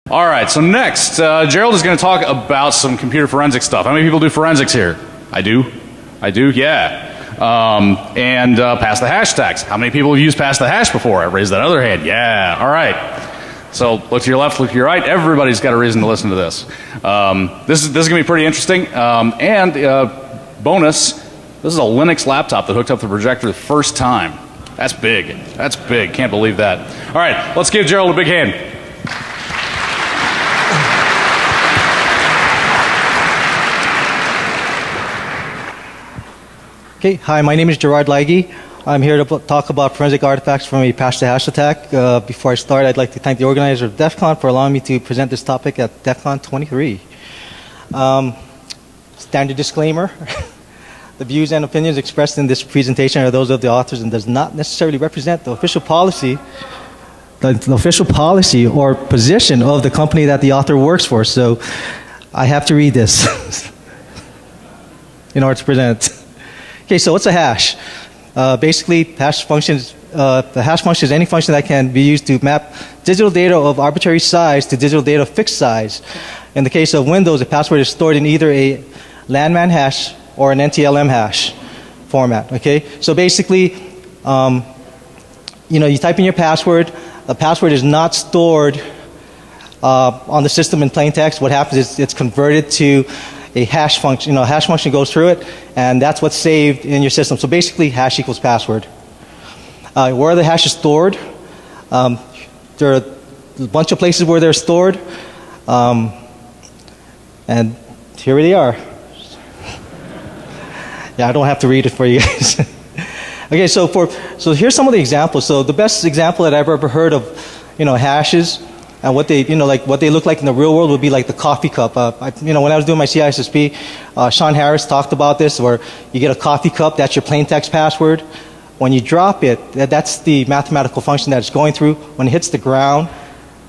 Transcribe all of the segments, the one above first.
All right, so next, Gerald is going to talk about some computer forensic stuff. How many people do forensics here? I do, yeah. And pass the hash tags. How many people have used pass the hash before? I raised that other hand. Yeah, all right. So look to your left, look to your right. Everybody's got a reason to listen to this. This is going to be pretty interesting. Bonus, this is a Linux laptop that hooked up the projector the first time. That's big. That's big. Can't believe that. All right, let's give Gerald a big hand. Okay, hi, my name is Gerard Laygui. I'm here to talk about forensic artifacts from a pass-to-hash attack. Before I start, I'd like to thank the organizer of DEF CON for allowing me to present this topic at DEF CON 23. Standard disclaimer. The views and opinions expressed in this presentation are those of the authors and does not necessarily represent the official policy or position of the company that the author works for. So I have to read this in order to present. Okay, so what's a hash? Basically, the hash function is any function that can be used to map digital data of arbitrary size to digital data of fixed size. In the case of Windows, the password is stored in either a landman hash or an NTLM hash format. Okay, so basically, you type in your password. The password is not stored on the system in plain text. What happens is it's converted to a hash function. A hash function goes through it, and that's what's saved in your system. So basically, hash equals password. Where are the hashes stored? There are a bunch of places where they're stored, and here they are. Yeah, I don't have to read it for you guys. Okay, so here's some of the examples. So the best example that I've ever heard of, hashes. And what they, what they look like in the real world would be like the coffee cup. When I was doing my CISSP, Sean Harris talked about this, where you get a coffee cup, that's your plain text password. When you drop it, that's the mathematical function that it's going through. When it hits the ground,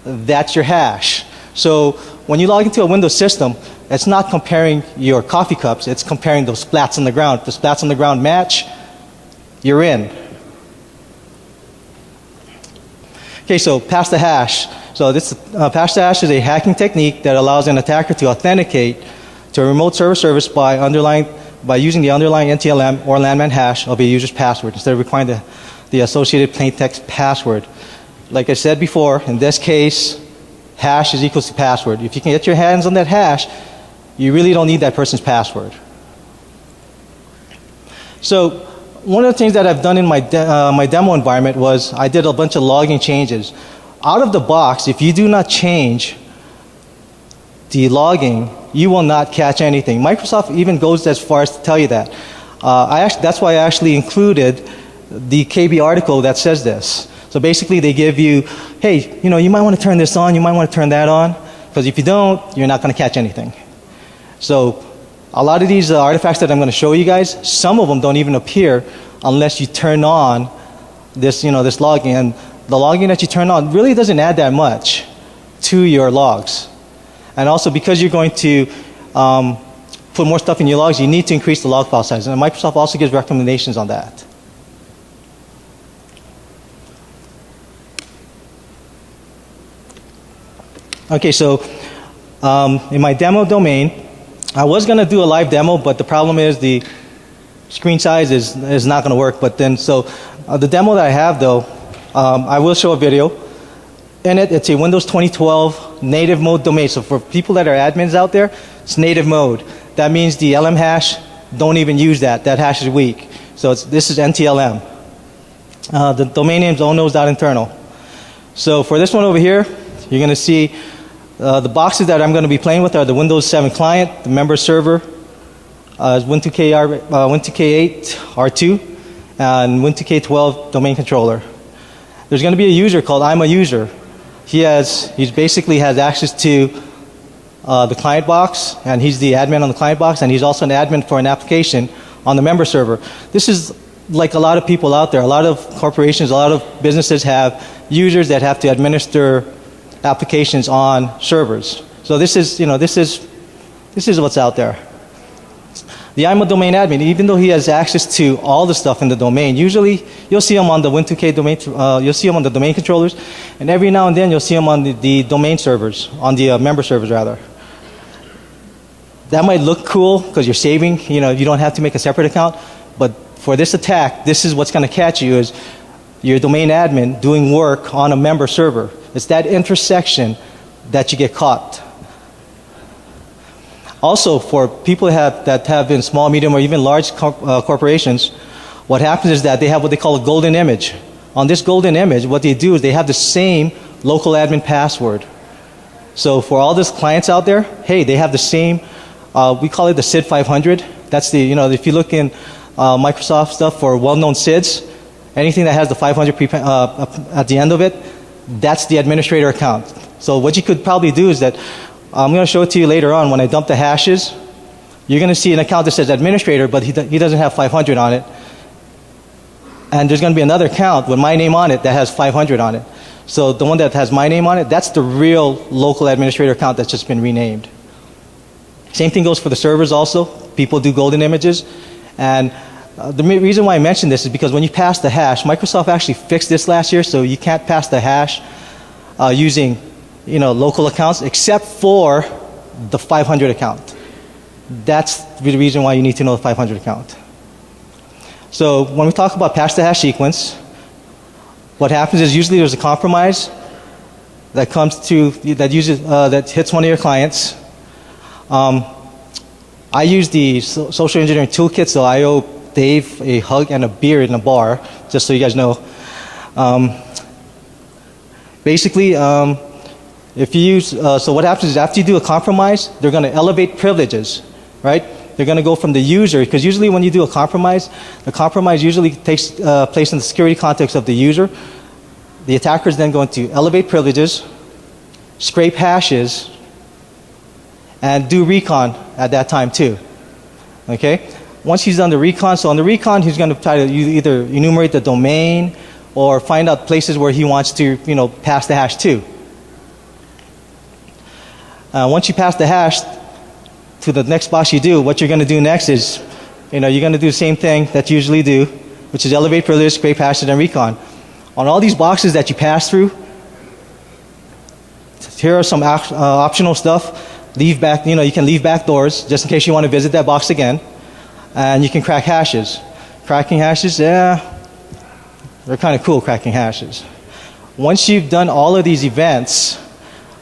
that's your hash. So when you log into a Windows system, it's not comparing your coffee cups, it's comparing those splats on the ground. If the splats on the ground match, you're in. Okay, so pass the hash. So this pass-to-hash is a hacking technique that allows an attacker to authenticate to a remote server service by using the underlying NTLM or landman hash of a user's password instead of requiring the associated plain text password. Like I said before, in this case, hash is equals to password. If you can get your hands on that hash, you really don't need that person's password. So one of the things that I've done in my demo environment was I did a bunch of logging changes. Out of the box, if you do not change the logging, you will not catch anything. Microsoft even goes as far as to tell you that. That's why I actually included the KB article that says this. So basically they give you, hey, you might want to turn this on, you might want to turn that on, because if you don't, you're not going to catch anything. So a lot of these artifacts that I'm going to show you guys, some of them don't even appear unless you turn on this, this logging. And the logging that you turn on really doesn't add that much to your logs. And also because you're going to put more stuff in your logs, you need to increase the log file size. And Microsoft also gives recommendations on that. Okay, so in my demo domain, I was going to do a live demo, but the problem is the screen size is not going to work. But then, so the demo that I have though, I will show a video. In it, it's a Windows 2012 native mode domain. So for people that are admins out there, it's native mode. That means the LM hash, don't even use that. That hash is weak. So this is NTLM. The domain name is ownose.internal. So for this one over here, you're going to see the boxes that I'm going to be playing with are the Windows 7 client, the member server, Win2K8 R2, and Win2K12 domain controller. There's going to be a user called I'm a user. He basically has access to the client box, and he's the admin on the client box, and he's also an admin for an application on the member server. This is like a lot of people out there. A lot of corporations, a lot of businesses have users that have to administer applications on servers. So this is what's out there. the IMO domain admin, even though he has access to all the stuff in the domain, usually you'll see him on the Win2K domain, you'll see him on the domain controllers, and every now and then you'll see him on the domain servers, on the member servers rather. That might look cool because you're saving, you don't have to make a separate account, but for this attack, this is what's going to catch you is your domain admin doing work on a member server. It's that intersection that you get caught. Also, for people that have in small, medium, or even large corporations, what happens is that they have what they call a golden image. On this golden image, what they do is they have the same local admin password. So for all these clients out there, hey, they have the same, we call it the SID 500. That's the, if you look in Microsoft stuff for well-known SIDs, anything that has the 500 at the end of it, that's the administrator account. So what you could probably do is that, I'm going to show it to you later on when I dump the hashes. You're going to see an account that says administrator, but he doesn't have 500 on it. And there's going to be another account with my name on it that has 500 on it. So the one that has my name on it, that's the real local administrator account that's just been renamed. Same thing goes for the servers also. People do golden images. And the reason why I mention this is because when you pass the hash, Microsoft actually fixed this last year, so you can't pass the hash using local accounts except for the 500 account. That's the reason why you need to know the 500 account. So when we talk about pass the hash sequence, what happens is usually there's a compromise that that hits one of your clients. I use the social engineering toolkit, so I owe Dave a hug and a beer in a bar, just so you guys know. Basically, if you use, so what happens is after you do a compromise, they're going to elevate privileges, right? They're going to go from the user, because usually when you do a compromise, the compromise usually takes place in the security context of the user. The attacker is then going to elevate privileges, scrape hashes, and do recon at that time too, okay? Once he's done the recon, so on the recon, he's going to try to either enumerate the domain or find out places where he wants to, pass the hash to. Once you pass the hash to the next box you do, what you're going to do next is, you're going to do the same thing that you usually do, which is elevate privilege, scrape hashes, and recon. On all these boxes that you pass through, here are some optional stuff. Leave back, you can leave back doors just in case you want to visit that box again. And you can crack hashes. Cracking hashes, yeah, they're kind of cool, cracking hashes. Once you've done all of these events,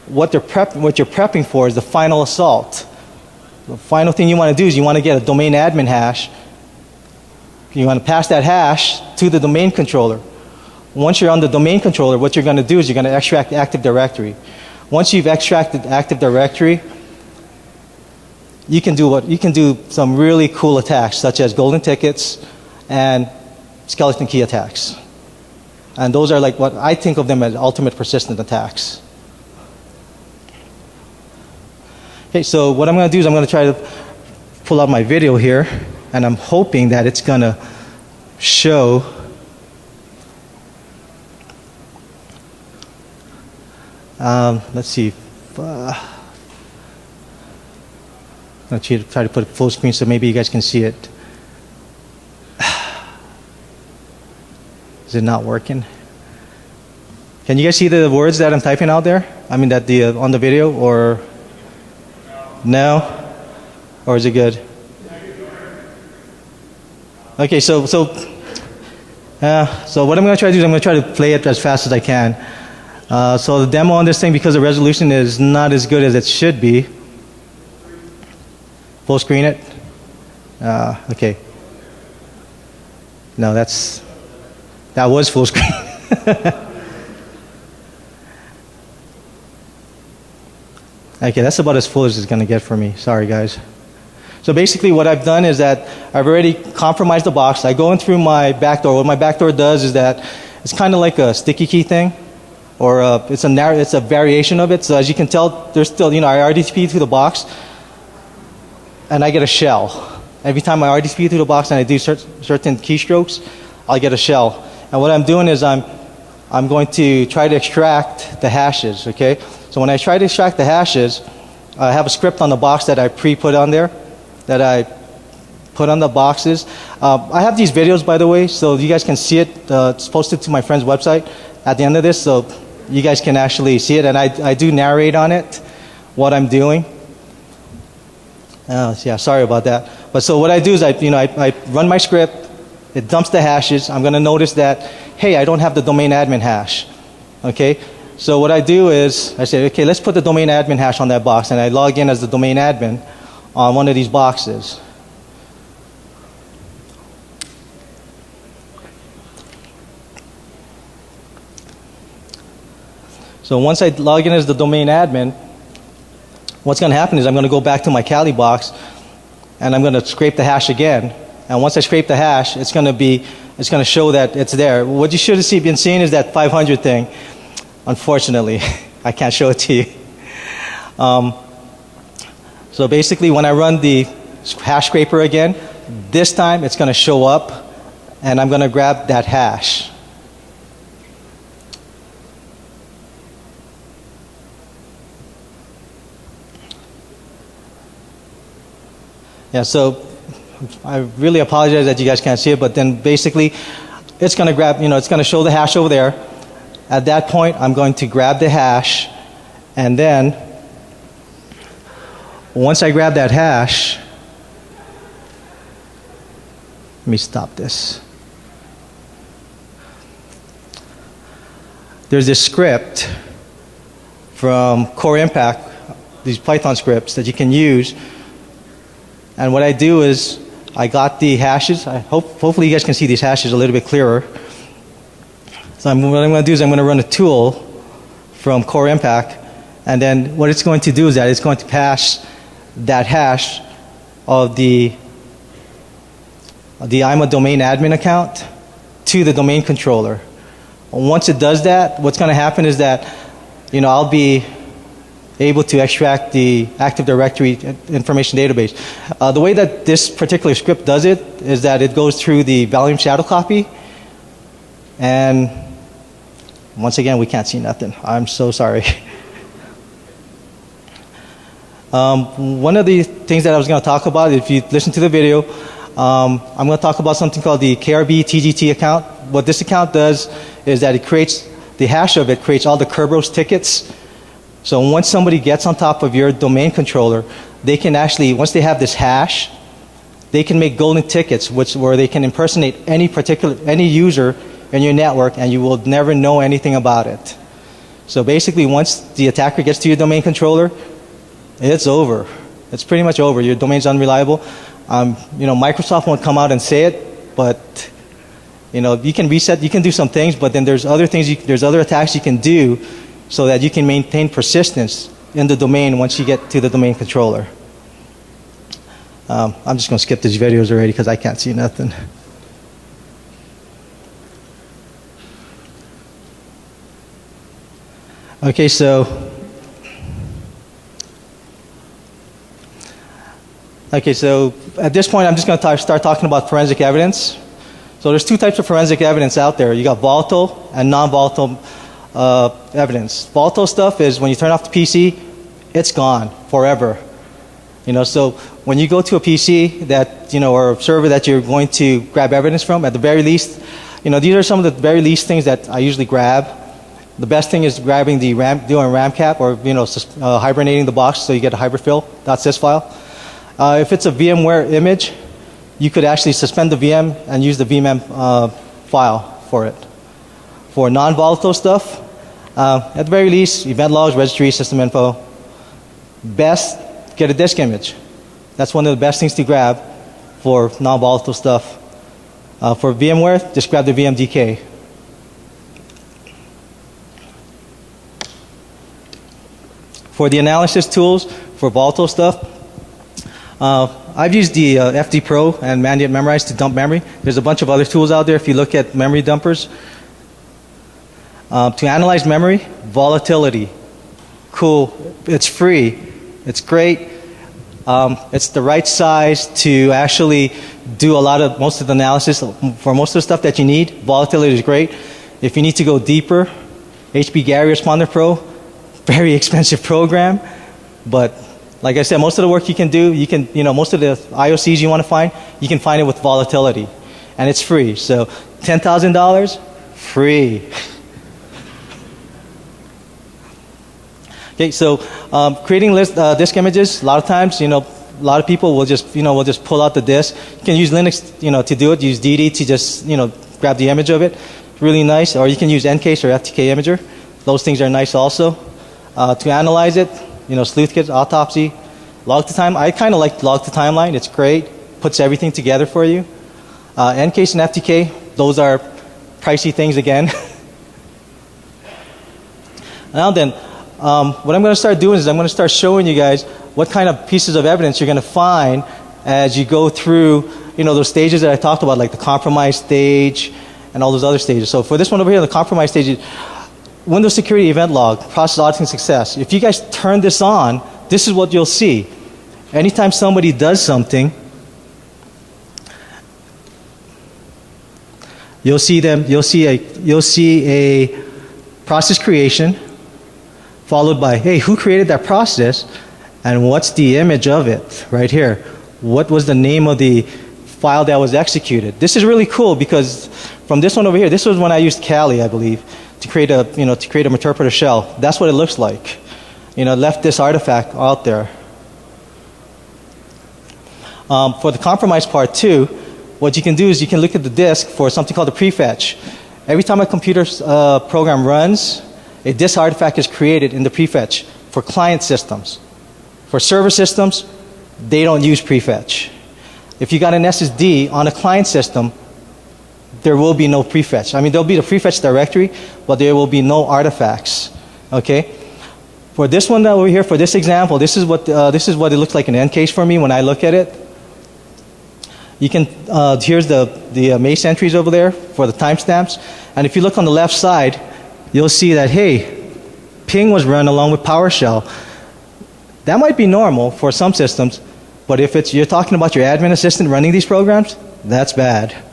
what you're prepping for is the final assault. The final thing you want to do is you want to get a domain admin hash. You want to pass that hash to the domain controller. Once you're on the domain controller, what you're going to do is you're going to extract the Active Directory. Once you've extracted the Active Directory, you can do some really cool attacks, such as golden tickets and skeleton key attacks. And those are like what I think of them as ultimate persistent attacks. Okay, so what I'm going to do is I'm going to try to pull out my video here, and I'm hoping that it's going to show let's see. I'm going to try to put it full screen so maybe you guys can see it. Is it not working? Can you guys see the words that I'm typing out there? I mean, that on the video, or no? Or is it good? Okay, so what I'm going to try to do is I'm going to try to play it as fast as I can. So the demo on this thing, because the resolution is not as good as it should be. Full screen it? Okay. No, that was full screen. Okay, that's about as full as it's going to get for me. Sorry, guys. So basically what I've done is that I've already compromised the box. I go in through my backdoor. What my backdoor does is that it's kind of like a sticky key thing, or it's a variation of it. So as you can tell, there's still, I RDP through the box, and I get a shell. Every time I RDP through the box and I do certain keystrokes, I'll get a shell. And what I'm doing is I'm going to try to extract the hashes, okay? So when I try to extract the hashes, I have a script on the box that I pre-put on there, that I put on the boxes. I have these videos, by the way, so you guys can see it. It's posted to my friend's website at the end of this, so you guys can actually see it. And I do narrate on it what I'm doing. Yeah, sorry about that. But so what I do is I run my script. It dumps the hashes. I'm going to notice that, hey, I don't have the domain admin hash. Okay? So what I do is I say, okay, let's put the domain admin hash on that box, and I log in as the domain admin on one of these boxes. So once I log in as the domain admin, what's going to happen is I'm going to go back to my Kali box, and I'm going to scrape the hash again. And once I scrape the hash, it's going to show that it's there. What you should have been seeing is that 500 thing. Unfortunately, I can't show it to you. So basically, when I run the hash scraper again, this time it's going to show up, and I'm going to grab that hash. Yeah, so I really apologize that you guys can't see it, but then basically it's going to grab, it's going to show the hash over there. At that point, I'm going to grab the hash, and then once I grab that hash, let me stop this. There's this script from Core Impact, these Python scripts that you can use. And what I do is I got the hashes. Hopefully you guys can see these hashes a little bit clearer. So what I'm going to do is I'm going to run a tool from Core Impact, and then what it's going to do is that it's going to pass that hash of the I'm a domain admin account to the domain controller. Once it does that, what's going to happen is that I'll be able to extract the Active Directory information database. The way that this particular script does it is that it goes through the volume shadow copy, and once again, we can't see nothing. I'm so sorry. One of the things that I was going to talk about, if you listen to the video, I'm going to talk about something called the KRB TGT account. What this account does is that it creates, the hash of it creates all the Kerberos tickets. So once somebody gets on top of your domain controller, they can actually, once they have this hash, they can make golden tickets where they can impersonate any user in your network, and you will never know anything about it. So basically, once the attacker gets to your domain controller, it's over. It's pretty much over. Your domain's unreliable. Microsoft won't come out and say it, but you can reset, you can do some things, but then there's other things, there's other attacks you can do so that you can maintain persistence in the domain once you get to the domain controller. I'm just going to skip these videos already because I can't see nothing. Okay, so at this point I'm just going to start talking about forensic evidence. So there's two types of forensic evidence out there. You got volatile and non-volatile evidence. Volatile stuff is when you turn off the PC, it's gone forever. So when you go to a PC that, or a server that you're going to grab evidence from, at the very least, these are some of the very least things that I usually grab. The best thing is grabbing the doing RAM cap, or hibernating the box so you get a hyperfill.sys file. If it's a VMware image, you could actually suspend the VM and use the vmem file for it. For non-volatile stuff, at the very least, event logs, registry, system info. Best, get a disk image. That's one of the best things to grab for non-volatile stuff. For VMware, just grab the VMDK. For the analysis tools for volatile stuff, I've used the FD Pro and Mandiant Memorize to dump memory. There's a bunch of other tools out there if you look at memory dumpers. To analyze memory, volatility. Cool. It's free. It's great. It's the right size to actually do most of the analysis. For most of the stuff that you need, volatility is great. If you need to go deeper, HP Gary Responder Pro, very expensive program, but Like I said, most of the work you can do, most of the IOCs you want to find, you can find it with volatility. And it's free. So $10,000, free. Okay, so creating disk images, a lot of times, a lot of people will just pull out the disk. You can use Linux, to do it. Use DD to just, grab the image of it. Really nice. Or you can use Ncase or FTK Imager. Those things are nice also. To analyze it, sleuthkit, autopsy, log to time. I kind of like log to timeline. It's great. Puts everything together for you. Ncase and FTK, those are pricey things again. Now then, what I'm going to start doing is I'm going to start showing you guys what kind of pieces of evidence you're going to find as you go through, those stages that I talked about, like the compromise stage and all those other stages. So for this one over here, the compromise stage, Windows Security Event Log, process auditing success. If you guys turn this on, this is what you'll see. Anytime somebody does something, you'll see a process creation, followed by, hey, who created that process, and what's the image of it right here? What was the name of the file that was executed? This is really cool because from this one over here, this was when I used Kali, I believe, to create a interpreter shell. That's what it looks like. Left this artifact out there. For the compromise part too, what you can do is you can look at the disk for something called a prefetch. Every time a computer program runs, a disk artifact is created in the prefetch for client systems. For server systems, they don't use prefetch. If you got an SSD on a client system, there will be no prefetch. I mean, there'll be the prefetch directory, but there will be no artifacts. Okay? For this one over here, for this example, this is what it looks like in Ncase for me when I look at it. You can here's the mace entries over there for the timestamps, and if you look on the left side, you'll see that, hey, ping was run along with PowerShell. That might be normal for some systems, but if you're talking about your admin assistant running these programs, that's bad.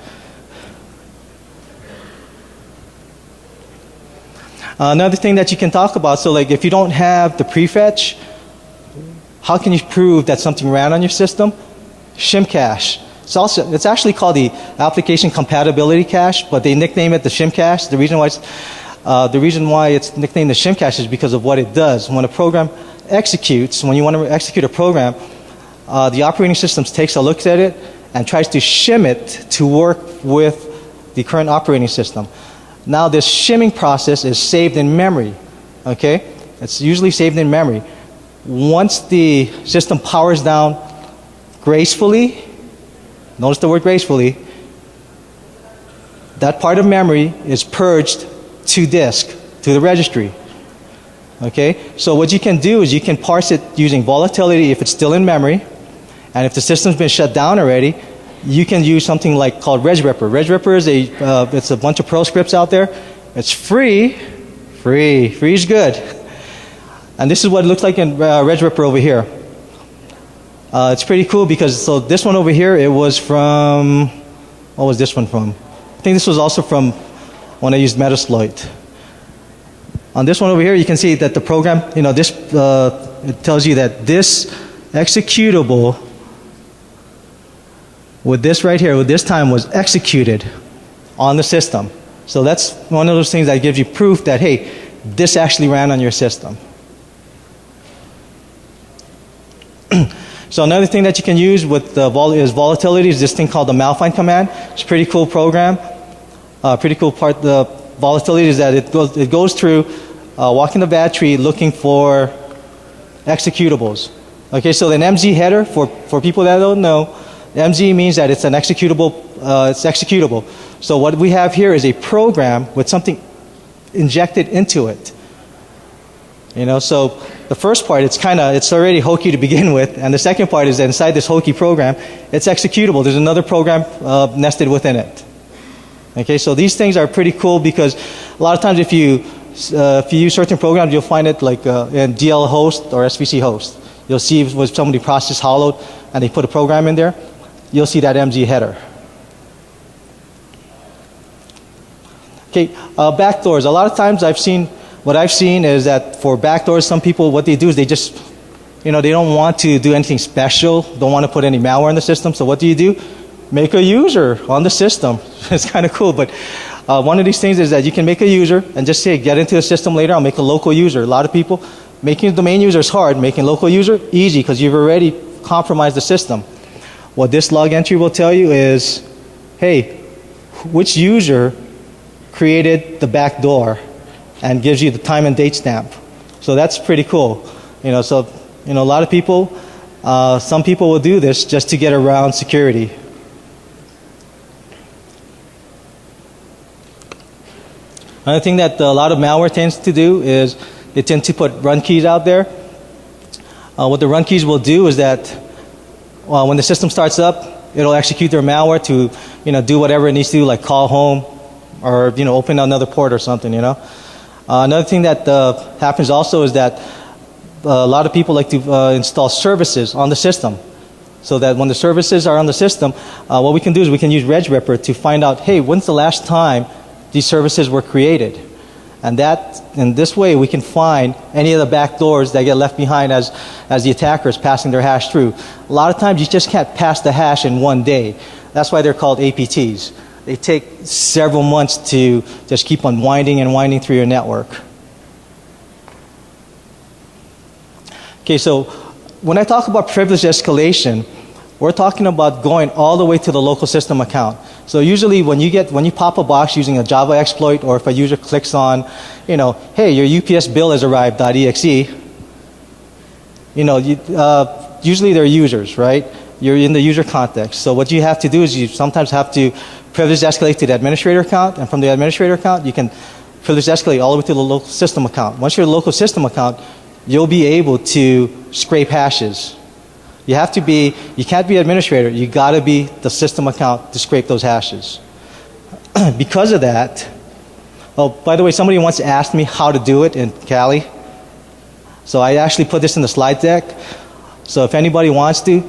Another thing that you can talk about, so like if you don't have the prefetch, how can you prove that something ran on your system? Shim cache. It's actually called the application compatibility cache, but they nickname it the shim cache. The reason why it's nicknamed the shim cache is because of what it does. When a program executes, when you want to execute a program, the operating system takes a look at it and tries to shim it to work with the current operating system. Now this shimming process is saved in memory. Okay? It's usually saved in memory. Once the system powers down gracefully, notice the word gracefully, that part of memory is purged to disk, to the registry. Okay? So what you can do is you can parse it using volatility if it's still in memory, and if the system's been shut down already, you can use something like called RegRipper. RegRipper is it's a bunch of Perl scripts out there. It's free. Free is good. And this is what it looks like in RegRipper over here. It's pretty cool because, so this one over here, it was from, what was this one from? I think this was also from when I used Metasploit. On this one over here, you can see that the program, it tells you that this executable with this right here, with this time, was executed on the system. So that's one of those things that gives you proof that, hey, this actually ran on your system. So another thing that you can use with is volatility is this thing called the malfind command. It's a pretty cool program. Pretty cool part. The volatility is that it goes through walking the bad tree looking for executables. Okay, so an MZ header, for people that don't know, MZ means that it's an executable. It's executable. So what we have here is a program with something injected into it. So the first part, it's already hokey to begin with, and the second part is that inside this hokey program, it's executable. There's another program nested within it. Okay, so these things are pretty cool because a lot of times if you use certain programs, you'll find it like in DL host or SVC host. You'll see if somebody process hollowed and they put a program in there, you'll see that MZ header. Okay, backdoors. A lot of times what I've seen is that for backdoors, some people, what they do is they just they don't want to do anything special, don't want to put any malware in the system. So what do? Make a user on the system. It's kind of cool, but one of these things is that you can make a user and just say, get into the system later, I'll make a local user. A lot of people, making a domain user is hard, making a local user, easy, because you've already compromised the system. What this log entry will tell you is, hey, which user created the back door, and gives you the time and date stamp. So that's pretty cool. A lot of people, some people will do this just to get around security. Another thing that a lot of malware tends to do is they tend to put run keys out there. What the run keys will do is that when the system starts up, it'll execute their malware to do whatever it needs to do, like call home or open another port or something. Another thing that happens also is that a lot of people like to install services on the system, so that when the services are on the system, what we can do is we can use RegRipper to find out, hey, when's the last time these services were created? And in this way, we can find any of the back doors that get left behind as the attacker is passing their hash through. A lot of times, you just can't pass the hash in one day. That's why they're called APTs. They take several months to just keep on winding and winding through your network. Okay, so when I talk about privilege escalation, we're talking about going all the way to the local system account. So usually when you pop a box using a Java exploit, or if a user clicks on, hey, your UPS bill has arrived.exe, usually they're users, right? You're in the user context. So what you have to do is you sometimes have to privilege escalate to the administrator account, and from the administrator account, you can privilege escalate all the way to the local system account. Once you're in the local system account, you'll be able to scrape hashes. You can't be administrator, you gotta be the system account to scrape those hashes. Because of that, oh, by the way, somebody once asked me how to do it in Cali. So I actually put this in the slide deck. So if anybody wants to,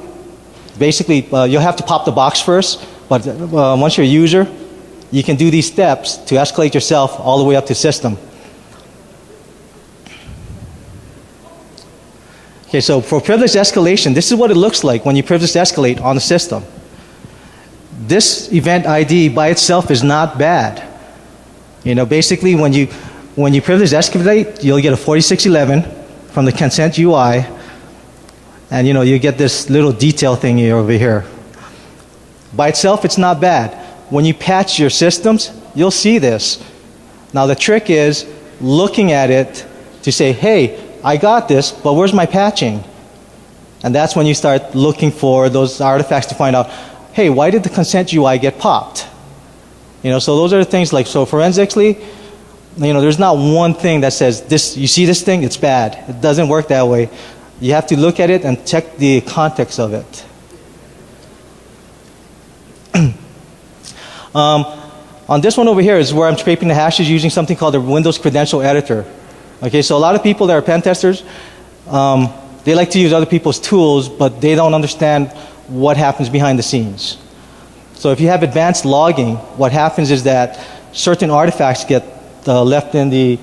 basically, you'll have to pop the box first, but once you're a user, you can do these steps to escalate yourself all the way up to system. Okay, so for privilege escalation, this is what it looks like when you privilege escalate on the system. This event ID by itself is not bad. Basically when you privilege escalate, you'll get a 4611 from the consent UI, and you get this little detail thingy over here. By itself, it's not bad. When you patch your systems, you'll see this. Now the trick is looking at it to say, hey, I got this, but where's my patching? And that's when you start looking for those artifacts to find out, hey, why did the consent UI get popped? So those are the things like, so forensically, there's not one thing that says, this. You see this thing, it's bad. It doesn't work that way. You have to look at it and check the context of it. On this one over here is where I'm scraping the hashes using something called the Windows Credential Editor. Okay, so a lot of people that are pen testers, they like to use other people's tools, but they don't understand what happens behind the scenes. So if you have advanced logging, what happens is that certain artifacts get left in the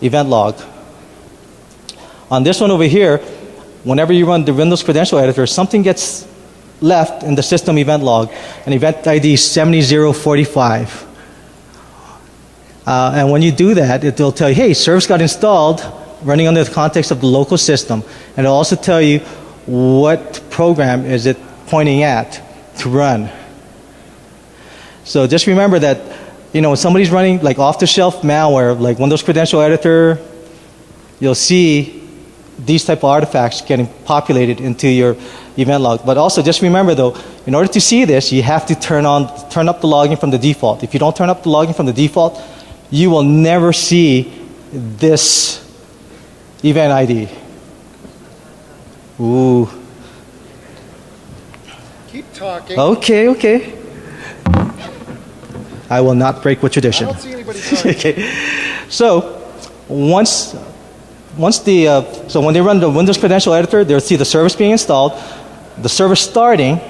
event log. On this one over here, whenever you run the Windows Credential Editor, something gets left in the system event log, an event ID 70045. And when you do that, it'll tell you, hey, service got installed running under the context of the local system. And it'll also tell you what program is it pointing at to run. So just remember that, when somebody's running like off-the-shelf malware, like Windows Credential Editor, you'll see these type of artifacts getting populated into your event log. But also just remember though, in order to see this, you have to turn up the logging from the default. If you don't turn up the logging from the default, you will never see this event ID. Ooh. Keep talking. Okay. I will not break with tradition. I don't see anybody talking. Okay. So when they run the Windows Credential Editor, they'll see the service being installed, the service starting,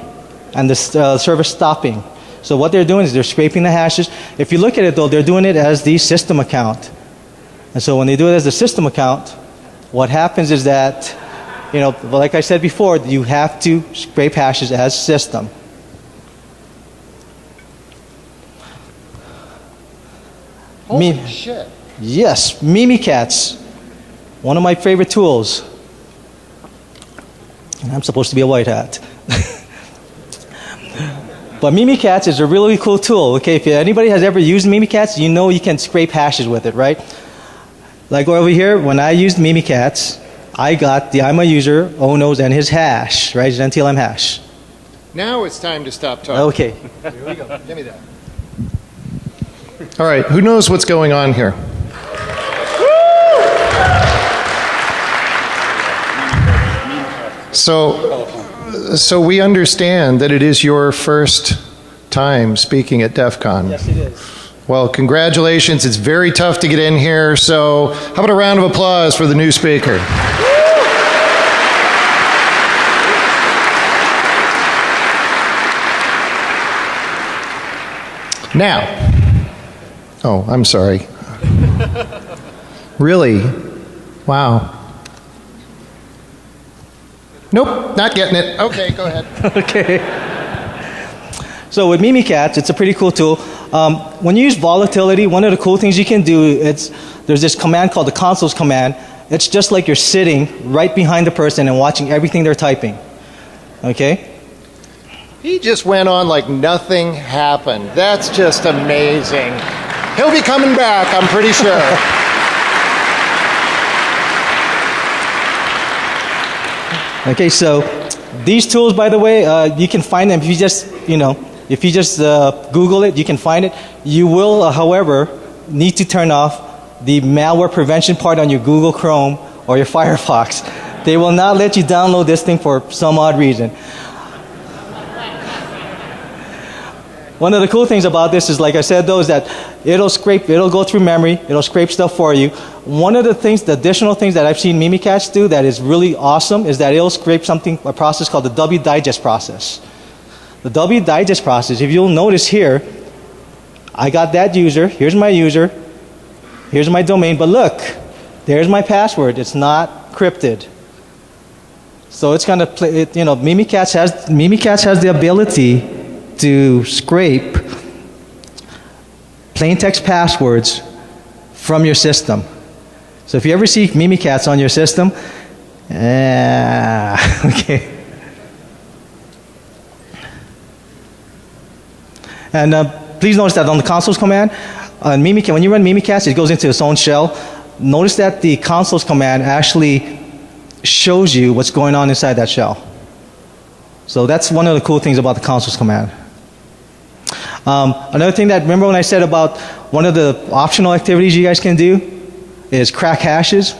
and the service stopping. So what they're doing is they're scraping the hashes. If you look at it though, they're doing it as the system account. And so when they do it as the system account, what happens is that but like I said before, you have to scrape hashes as system. Holy shit. Yes, Mimikatz, one of my favorite tools. And I'm supposed to be a white hat. But Mimikatz is a really cool tool. Okay, if anybody has ever used Mimikatz, you know you can scrape hashes with it, right? Like over here, when I used Mimikatz, I got the I'm a user, Onos, and his hash, right? His NTLM hash. Now it's time to stop talking. Okay. Here we go. Give me that. All right, who knows what's going on here? So we understand that it is your first time speaking at DEF CON. Yes, it is. Well, congratulations. It's very tough to get in here, so how about a round of applause for the new speaker? Now, oh, I'm sorry. Really? Wow. Nope, not getting it. Okay, go ahead. Okay. So with Mimikatz, it's a pretty cool tool. When you use volatility, one of the cool things you can do, there's this command called the consoles command. It's just like you're sitting right behind the person and watching everything they're typing. Okay? He just went on like nothing happened. That's just amazing. He'll be coming back, I'm pretty sure. Okay, so these tools, by the way, you can find them if you just, Google it, you can find it. You will, however, need to turn off the malware prevention part on your Google Chrome or your Firefox. They will not let you download this thing for some odd reason. One of the cool things about this is, like I said, though, is that it'll go through memory, it'll scrape stuff for you. One of the additional things that I've seen Mimikatz do that is really awesome is that it'll scrape a process called the W digest process. The W digest process, if you'll notice here, I got that user, here's my domain, but look, there's my password, it's not crypted. So it's going to play, Mimikatz has the ability to scrape plain text passwords from your system. So if you ever see Mimikatz on your system, okay. And please notice that on the consoles command, when you run Mimikatz, it goes into its own shell. Notice that the consoles command actually shows you what's going on inside that shell. So that's one of the cool things about the consoles command. Another thing that, remember when I said about one of the optional activities you guys can do is crack hashes?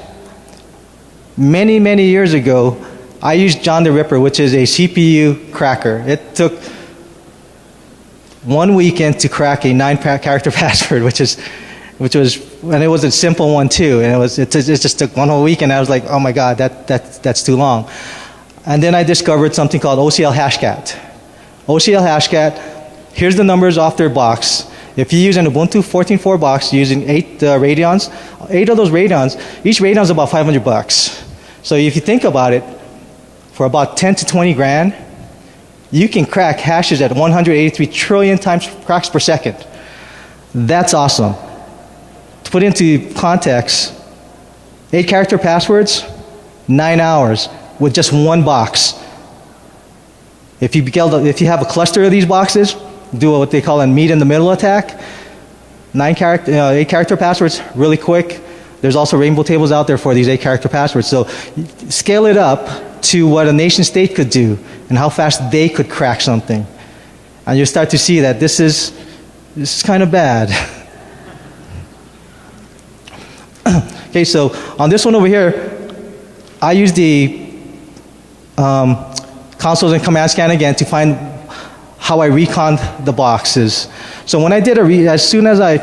Many, many years ago, I used John the Ripper, which is a CPU cracker. It took 1 weekend to crack a 9-character password, which was, and it was a simple one too. And it just took 1 whole week, and I was like, oh my God, that's too long. And then I discovered something called OCL Hashcat. OCL Hashcat. Here's the numbers off their box. If you use an Ubuntu 14.4 box using 8 Radeons, 8 of those Radeons, each Radeon is about $500. So if you think about it, for about 10 to 20 grand, you can crack hashes at 183 trillion times cracks per second. That's awesome. To put into context, 8-character passwords, 9 hours with just one box. If you have a cluster of these boxes, do what they call a meet in the middle attack. 8-character passwords, really quick. There's also rainbow tables out there for these 8-character passwords. So scale it up to what a nation state could do and how fast they could crack something. And you'll start to see that this is kind of bad. Okay, so on this one over here, I use the consoles and command scan again to find how I reconned the boxes. So when I did as soon as I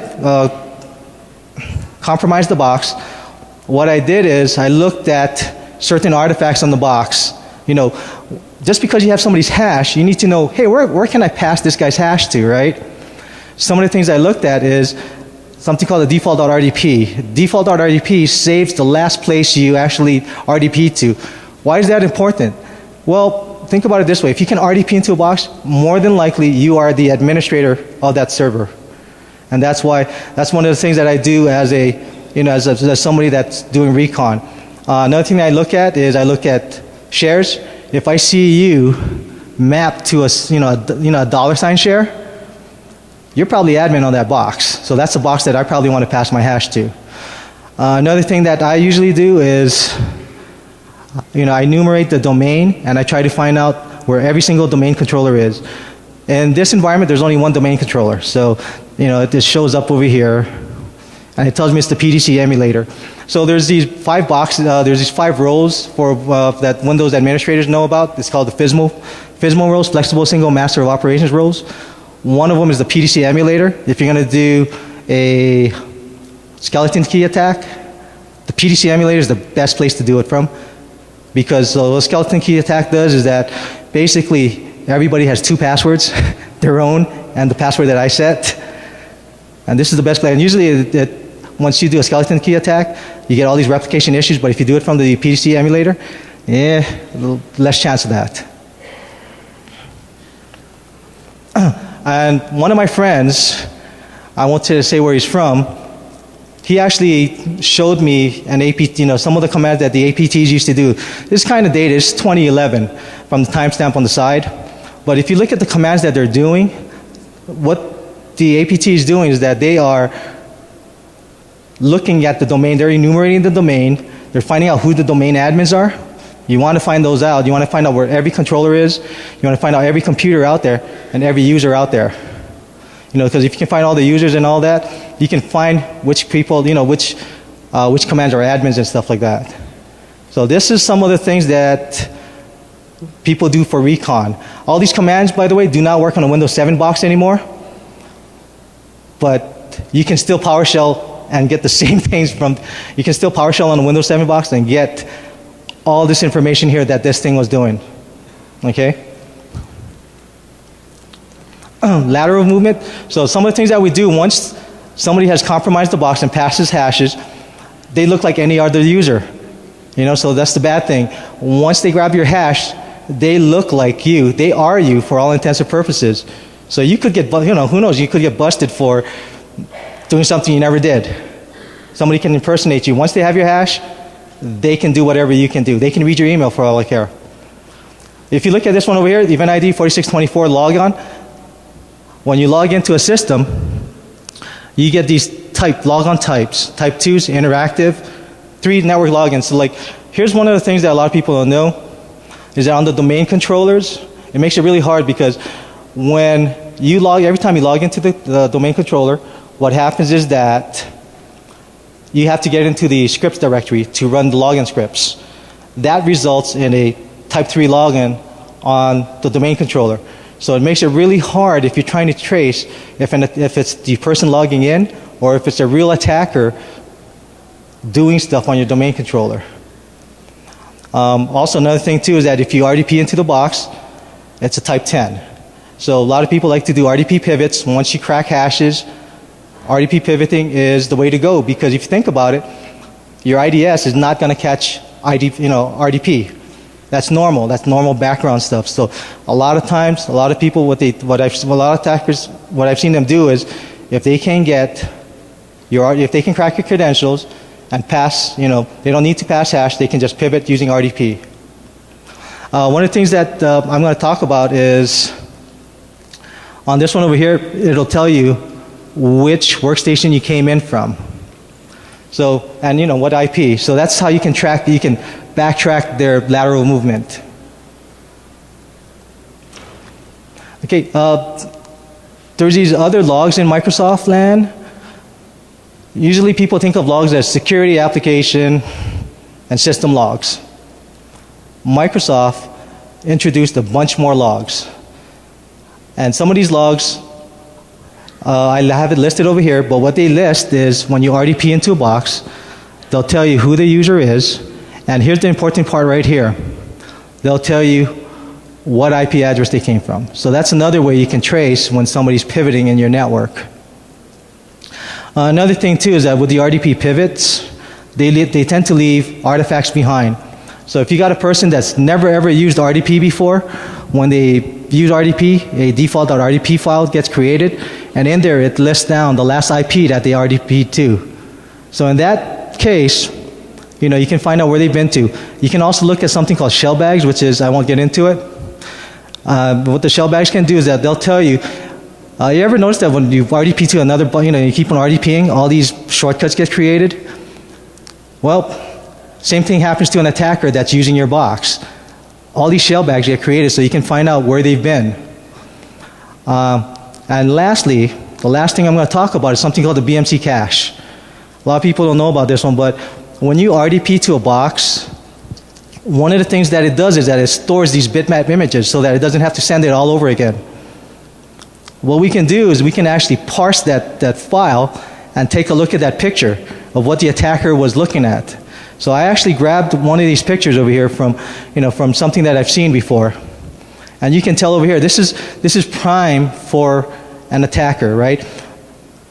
compromised the box, what I did is I looked at certain artifacts on the box. Just because you have somebody's hash, you need to know, hey, where can I pass this guy's hash to, right? Some of the things I looked at is something called the default.rdp. Default.rdp saves the last place you actually RDP to. Why is that important? Well, think about it this way. If you can RDP into a box, more than likely you are the administrator of that server. And that's why, that's one of the things that I do as as somebody that's doing recon. Another thing that I look at is I look at shares. If I see you mapped to a dollar sign share, you're probably admin on that box. So that's a box that I probably want to pass my hash to. Another thing that I usually do is, I enumerate the domain and I try to find out where every single domain controller is. In this environment, there's only one domain controller. So, it just shows up over here and it tells me it's the PDC emulator. So there's these 5 boxes, there's these 5 roles for that Windows administrators know about. It's called the FSMO roles, Flexible Single Master of Operations roles. One of them is the PDC emulator. If you're going to do a skeleton key attack, the PDC emulator is the best place to do it from. Because what a skeleton key attack does is that basically everybody has 2 passwords, their own and the password that I set. And this is the best play. And usually once you do a skeleton key attack, you get all these replication issues, but if you do it from the PDC emulator, a little less chance of that. And one of my friends, I won't say where he's from, he actually showed me an APT, some of the commands that the APTs used to do. This is kind of dated, it's 2011 from the timestamp on the side. But if you look at the commands that they're doing, what the APT is doing is that they are looking at the domain, they're enumerating the domain, they're finding out who the domain admins are. You want to find those out. You want to find out where every controller is. You want to find out every computer out there and every user out there. Because if you can find all the users and all that, you can find which people, which commands are admins and stuff like that. So this is some of the things that people do for recon. All these commands, by the way, do not work on a Windows 7 box anymore. But you can still PowerShell and get the same things you can still PowerShell on a Windows 7 box and get all this information here that this thing was doing. Okay? Lateral movement. So some of the things that we do once somebody has compromised the box and passes hashes, they look like any other user. So that's the bad thing. Once they grab your hash, they look like you. They are you for all intents and purposes. So you could get, who knows, you could get busted for doing something you never did. Somebody can impersonate you. Once they have your hash, they can do whatever you can do. They can read your email for all I care. If you look at this one over here, the event ID 4624 logon, when you log into a system, you get these logon types. Type 2 is interactive, 3 network logins. So here's one of the things that a lot of people don't know, is that on the domain controllers, it makes it really hard because every time you log into the domain controller, what happens is that you have to get into the scripts directory to run the login scripts. That results in a type 3 login on the domain controller. So it makes it really hard if you're trying to trace if it's the person logging in or if it's a real attacker doing stuff on your domain controller. Also, another thing too is that if you RDP into the box, it's a type 10. So a lot of people like to do RDP pivots. Once you crack hashes, RDP pivoting is the way to go because if you think about it, your IDS is not going to catch RDP. That's normal. That's normal background stuff. So a lot of times, a lot of people, a lot of attackers, what I've seen them do is, if they can if they can crack your credentials and pass, they don't need to pass hash. They can just pivot using RDP. One of the things that I'm going to talk about is on this one over here. It'll tell you which workstation you came in from. So and what IP. So that's how you can track. You can backtrack their lateral movement. Okay, there's these other logs in Microsoft land. Usually people think of logs as security, application, and system logs. Microsoft introduced a bunch more logs. And some of these logs, I have it listed over here, but what they list is when you RDP into a box, they'll tell you who the user is. And here's the important part right here. They'll tell you what IP address they came from. So that's another way you can trace when somebody's pivoting in your network. Another thing too is that with the RDP pivots, they tend to leave artifacts behind. So if you got a person that's never ever used RDP before, when they use RDP, a default.rdp file gets created, and in there it lists down the last IP that they RDP to. So in that case, you know, you can find out where they've been to. You can also look at something called shell bags, which is, I won't get into it. What the shell bags can do is that they'll tell you, you ever notice that when you RDP to another, you know, you keep on RDPing, all these shortcuts get created? Well, same thing happens to an attacker that's using your box. All these shell bags get created so you can find out where they've been. And lastly, the last thing I'm going to talk about is something called the BMC cache. A lot of people don't know about this one, but when you RDP to a box, one of the things that it does is that it stores these bitmap images so that it doesn't have to send it all over again. What we can do is we can actually parse that file and take a look at that picture of what the attacker was looking at. So I actually grabbed one of these pictures over here from, you know, from something that I've seen before. And you can tell over here, this is prime for an attacker, right?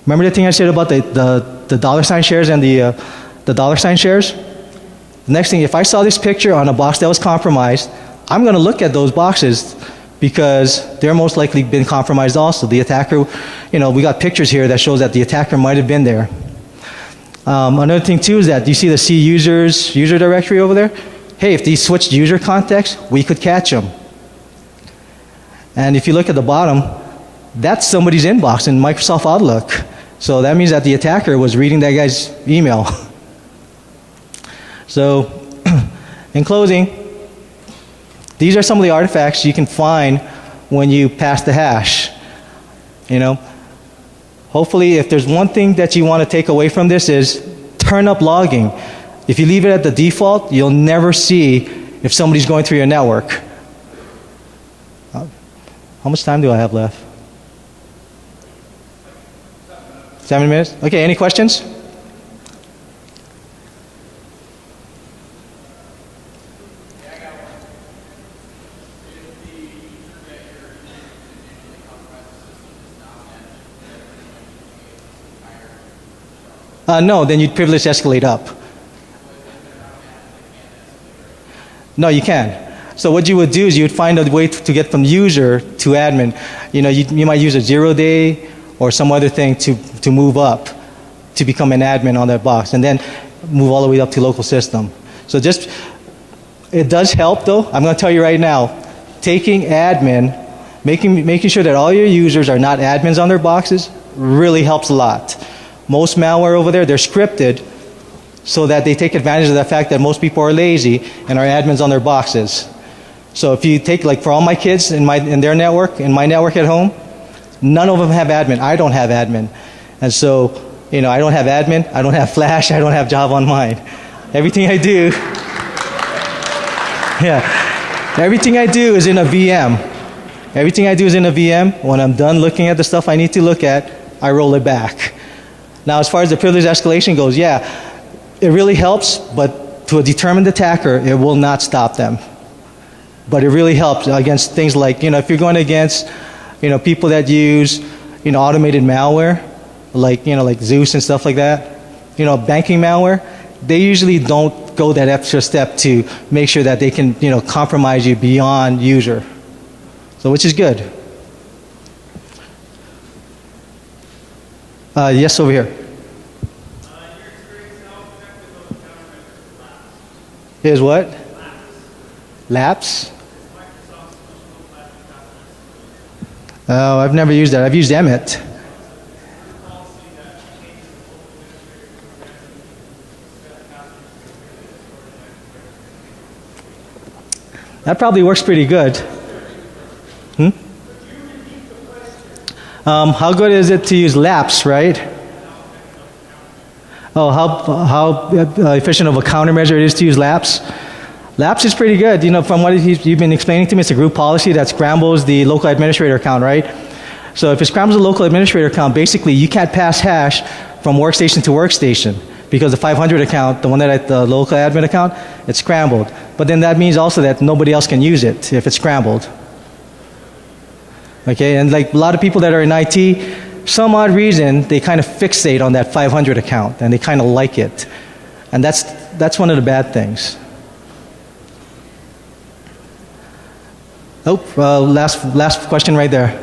Remember the thing I said about the $sign shares and the $sign shares? The next thing, if I saw this picture on a box that was compromised, I'm going to look at those boxes because they're most likely been compromised also. The attacker, you know, we got pictures here that shows that the attacker might have been there. Another thing too is that you see the C users user directory over there? Hey, if they switched user context, we could catch them. And if you look at the bottom, that's somebody's inbox in Microsoft Outlook. So that means that the attacker was reading that guy's email. So, in closing, these are some of the artifacts you can find when you pass the hash. You know, hopefully, if there's one thing that you want to take away from this is turn up logging. If you leave it at the default, you'll never see if somebody's going through your network. How much time do I have left? 7 minutes? Okay, any questions? No, then you'd privilege escalate up. No, you can. So what you would do is you would find a way to get from user to admin. You know, you might use a 0-day or some other thing to move up to become an admin on that box, and then move all the way up to local system. So just, it does help though. I'm going to tell you right now, taking admin, making sure that all your users are not admins on their boxes really helps a lot. Most malware over there, they're scripted so that they take advantage of the fact that most people are lazy and are admins on their boxes. So if you take, like for all my kids in their network, in my network at home, none of them have admin. I don't have admin. And so, you know, I don't have admin, I don't have Flash, I don't have Java on mine. Everything I do, everything I do is in a VM. Everything I do is in a VM. When I'm done looking at the stuff I need to look at, I roll it back. Now, as far as the privilege escalation goes, yeah, it really helps, but to a determined attacker, it will not stop them. But it really helps against things like, you know, if you're going against, you know, people that use, you know, automated malware, like, you know, like Zeus and stuff like that, you know, banking malware, they usually don't go that extra step to make sure that they can, you know, compromise you beyond user. So, which is good. Yes, over here. Is what? Laps? Oh, I've never used that. I've used Emmet. That probably works pretty good. How good is it to use laps, right? Oh, how efficient of a countermeasure it is to use laps? Laps is pretty good. You know, from what you've been explaining to me, it's a group policy that scrambles the local administrator account, right? So if it scrambles the local administrator account, basically you can't pass hash from workstation to workstation because the 500 account, the one that the local admin account, it's scrambled. But then that means also that nobody else can use it if it's scrambled. Okay, and like a lot of people that are in IT, some odd reason, they kind of fixate on that 500 account and they kind of like it. And that's one of the bad things. Oh, last question right there.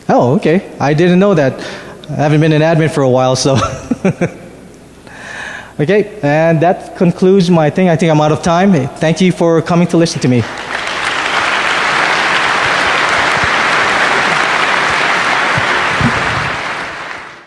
Oh, okay. I didn't know that. I haven't been an admin for a while, so. Okay, and that concludes my thing. I think I'm out of time. Thank you for coming to listen to me.